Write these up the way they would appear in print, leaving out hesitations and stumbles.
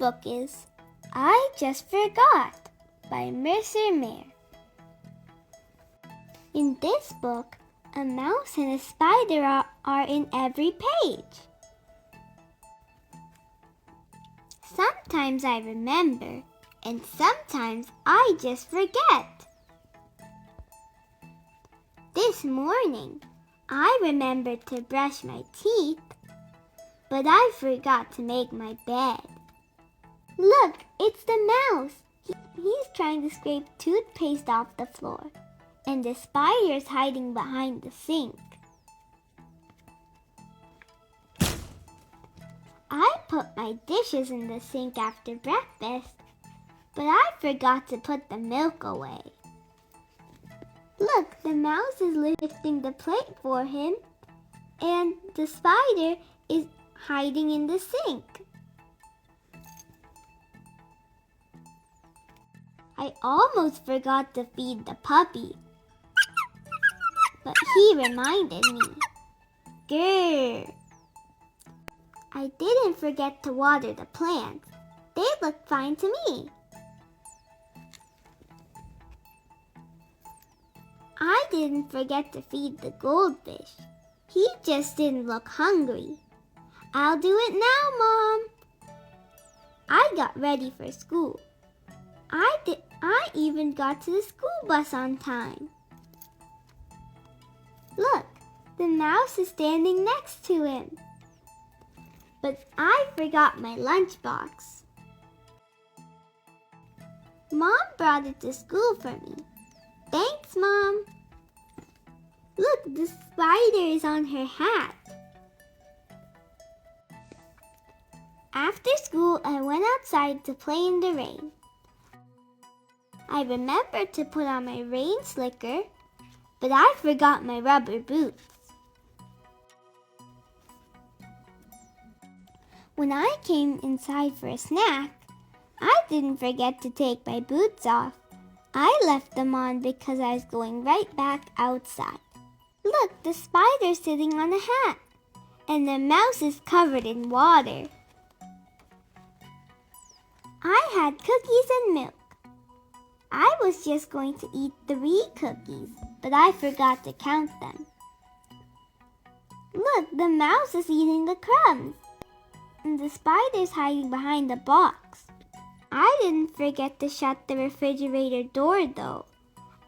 book is I Just Forgot by Mercer. In this book, a mouse and a spider are in every page. Sometimes I remember, and sometimes I just forget. This morning, I remembered to brush my teeth, but I forgot to make my bed. Look, it's the mouse. He's trying to scrape toothpaste off the floor, and the spider's hiding behind the sink. I put my dishes in the sink after breakfast, but I forgot to put the milk away. Look, the mouse is lifting the plate for him, and the spider is hiding in the sink. I almost forgot to feed the puppy, but he reminded me. Grrr! I didn't forget to water the plants. They look fine to me. I didn't forget to feed the goldfish. He just didn't look hungry. I'll do it now, Mom. I got ready for school. I even got to the school bus on time. Look, the mouse is standing next to him. But I forgot my lunchbox. Mom brought it to school for me. Thanks, Mom. Look, the spider is on her hat. After school, I went outside to play in the rain. I remembered to put on my rain slicker, but I forgot my rubber boots. When I came inside for a snack, I didn't forget to take my boots off. I left them on because I was going right back outside. Look, the spider's sitting on a hat, and the mouse is covered in water. I had cookies and milk. I was just going to eat 3 cookies, but I forgot to count them. Look, the mouse is eating the crumbs, and the spider's hiding behind the box. I didn't forget to shut the refrigerator door, though.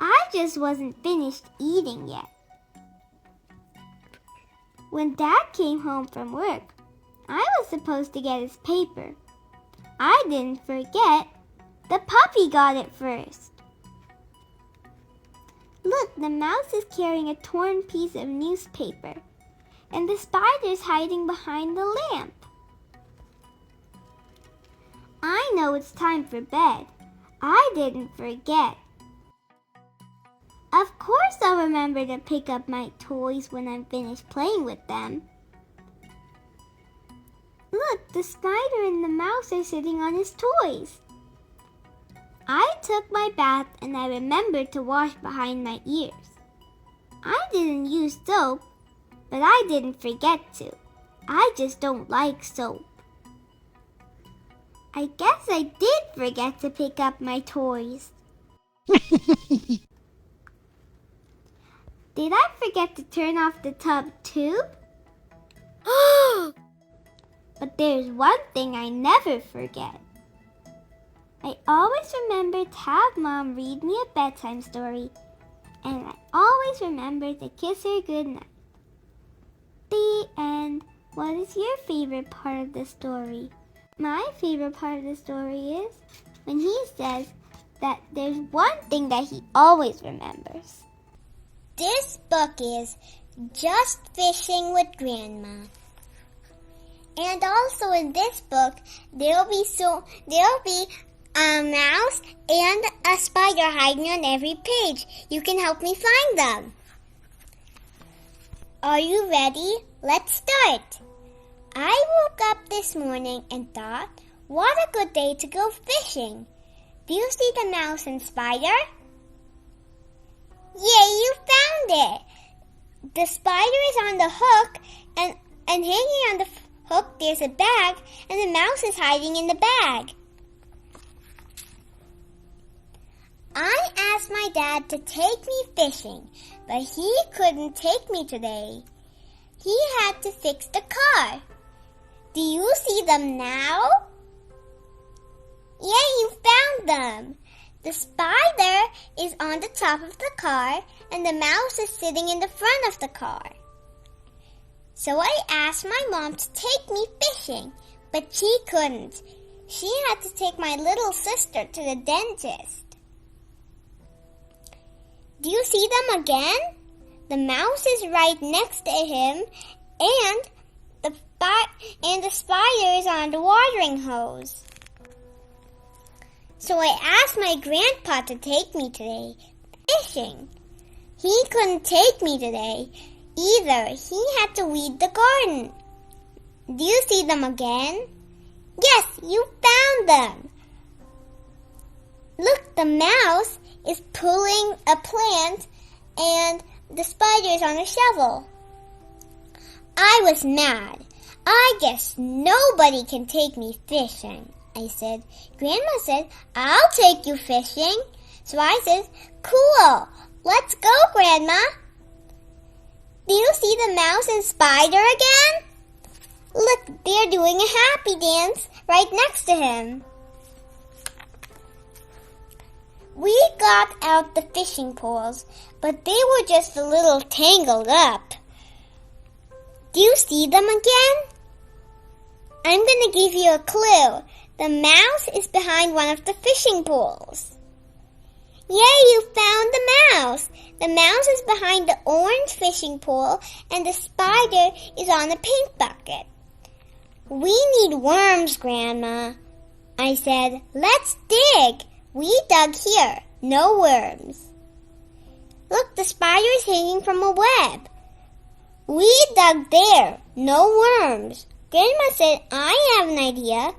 I just wasn't finished eating yet. When Dad came home from work, I was supposed to get his paper. I didn't forget. The puppy got it first. Look, the mouse is carrying a torn piece of newspaper, and the spider's hiding behind the lamp. I know it's time for bed. I didn't forget. Of course I'll remember to pick up my toys when I'm finished playing with them. Look, the spider and the mouse are sitting on his toys. I took my bath and I remembered to wash behind my ears. I didn't use soap, but I didn't forget to. I just don't like soap. I guess I did forget to pick up my toys. Did I forget to turn off the tub too? But there's one thing I never forget. I always remember to have Mom read me a bedtime story, and I always remember to kiss her goodnight. The end. What is your favorite part of the story? My favorite part of the story is when he says that there's one thing that he always remembers. This book is Just Fishing with Grandma. And also in this book, there'll be a mouse and a spider hiding on every page. You can help me find them. Are you ready? Let's start. I woke up this morning and thought, what a good day to go fishing. Do you see the mouse and spider? Yay, you found it! The spider is on the hook and hanging Look, there's a bag, and the mouse is hiding in the bag. I asked my dad to take me fishing, but he couldn't take me today. He had to fix the car. Do you see them now? Yeah, you found them. The spider is on the top of the car, and the mouse is sitting in the front of the car. So I asked my mom to take me fishing, but she couldn't. She had to take my little sister to the dentist. Do you see them again? The mouse is right next to him, and the spider is on the watering hose. So I asked my grandpa to take me today fishing. He couldn't take me today either. He had to weed the garden. Do you see them again? Yes, you found them. Look, the mouse is pulling a plant and the spider is on a shovel. I was mad. I guess nobody can take me fishing, I said. Grandma said, I'll take you fishing. So I said, cool, let's go, Grandma. Do you see the mouse and spider again? Look, they're doing a happy dance right next to him. We got out the fishing poles, but they were just a little tangled up. Do you see them again? I'm going to give you a clue. The mouse is behind one of the fishing poles. Yay, you found the mouse. The mouse is behind the orange fishing pole, and the spider is on the pink bucket. We need worms, Grandma. I said, let's dig. We dug here. No worms. Look, the spider is hanging from a web. We dug there. No worms. Grandma said, I have an idea.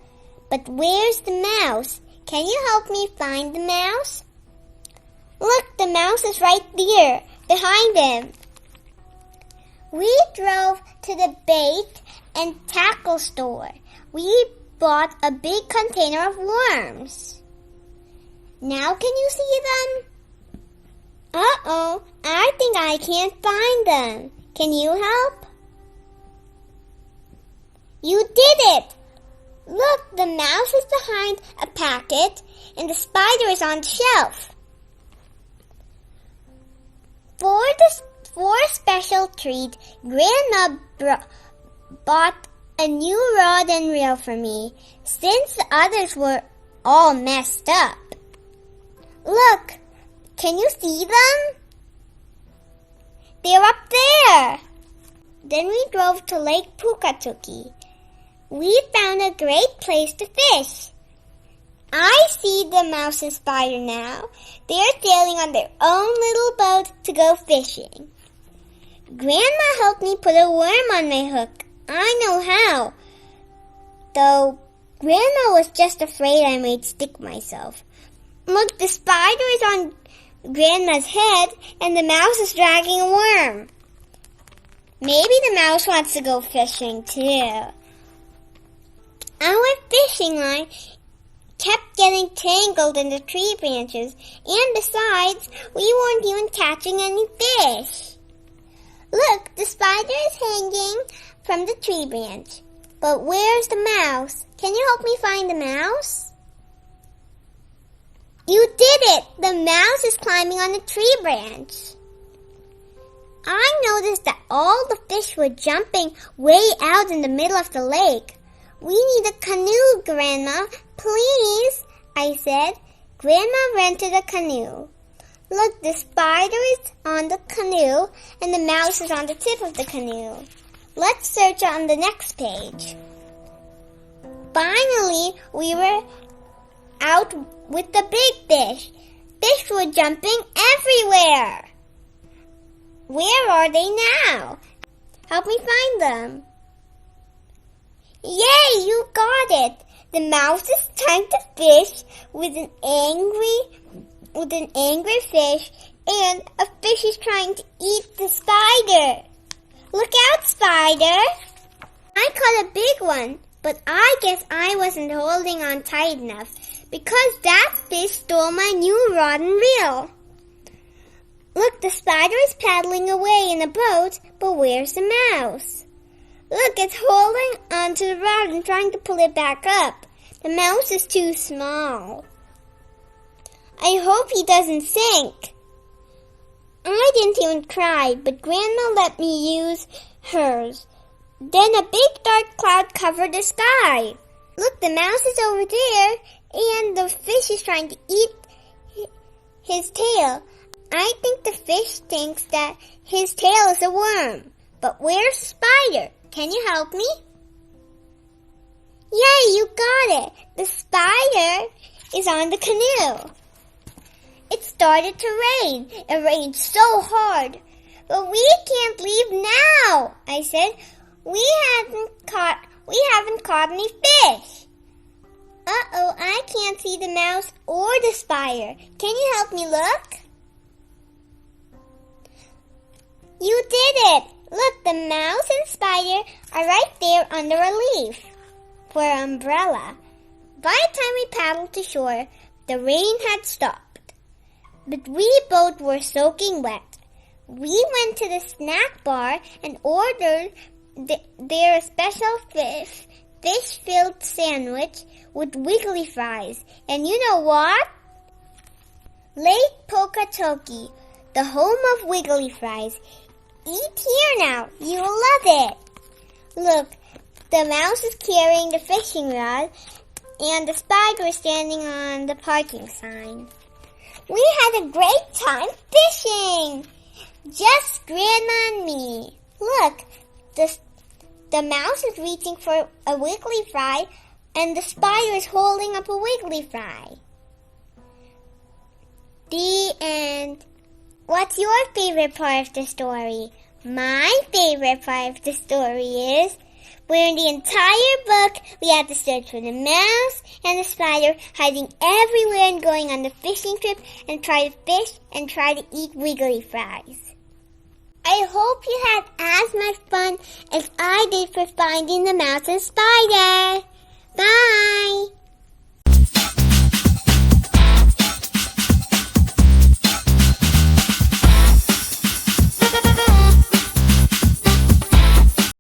But where's the mouse? Can you help me find the mouse? Look, the mouse is right there, behind him. We drove to the bait and tackle store. We bought a big container of worms. Now can you see them? Uh-oh, I think I can't find them. Can you help? You did it! Look, the mouse is behind a packet and the spider is on the shelf. For a special treat, Grandma bought a new rod and reel for me since the others were all messed up. Look, can you see them? They're up there. Then we drove to Lake Pukatuki. We found a great place to fish. I see the mouse and spider now. They're sailing on their own little boat to go fishing. Grandma helped me put a worm on my hook. I know how. Though Grandma was just afraid I might stick myself. Look, the spider is on Grandma's head and the mouse is dragging a worm. Maybe the mouse wants to go fishing too. Our fishing line kept getting tangled in the tree branches, and besides, we weren't even catching any fish. Look, the spider is hanging from the tree branch. But where's the mouse? Can you help me find the mouse? You did it! The mouse is climbing on the tree branch. I noticed that all the fish were jumping way out in the middle of the lake. We need a canoe, Grandma. Please, I said. Grandma rented a canoe. Look, the spider is on the canoe and the mouse is on the tip of the canoe. Let's search on the next page. Finally, we were out with the big fish. Fish were jumping everywhere. Where are they now? Help me find them. Yay, you got it! The mouse is trying to fish with an angry fish, and a fish is trying to eat the spider. Look out, spider! I caught a big one, but I guess I wasn't holding on tight enough because that fish stole my new rod and reel. Look, the spider is paddling away in a boat, but where's the mouse? Look, it's holding onto the rod and trying to pull it back up. The mouse is too small. I hope he doesn't sink. I didn't even cry, but Grandma let me use hers. Then a big dark cloud covered the sky. Look, the mouse is over there, and the fish is trying to eat his tail. I think the fish thinks that his tail is a worm. But where's the spider? Can you help me? Yay, you got it! The spider is on the canoe. It started to rain. It rained so hard. But we can't leave now, I said. We haven't caught any fish. Uh-oh, I can't see the mouse or the spider. Can you help me look? You did it! Look, the mouse and spider are right there under a leaf for an umbrella. By the time we paddled to shore, the rain had stopped. But we both were soaking wet. We went to the snack bar and ordered their special fish-filled sandwich with wiggly fries. And you know what? Lake Pocatoki, the home of wiggly fries. Eat here now. You'll love it. Look, the mouse is carrying the fishing rod and the spider is standing on the parking sign. We had a great time fishing. Just Grandma and me. Look, the mouse is reaching for a wiggly fry and the spider is holding up a wiggly fry. The end. What's your favorite part of the story? My favorite part of the story is where in the entire book we had to search for the mouse and the spider hiding everywhere and going on the fishing trip and try to fish and try to eat wiggly fries. I hope you had as much fun as I did for finding the mouse and spider. Bye!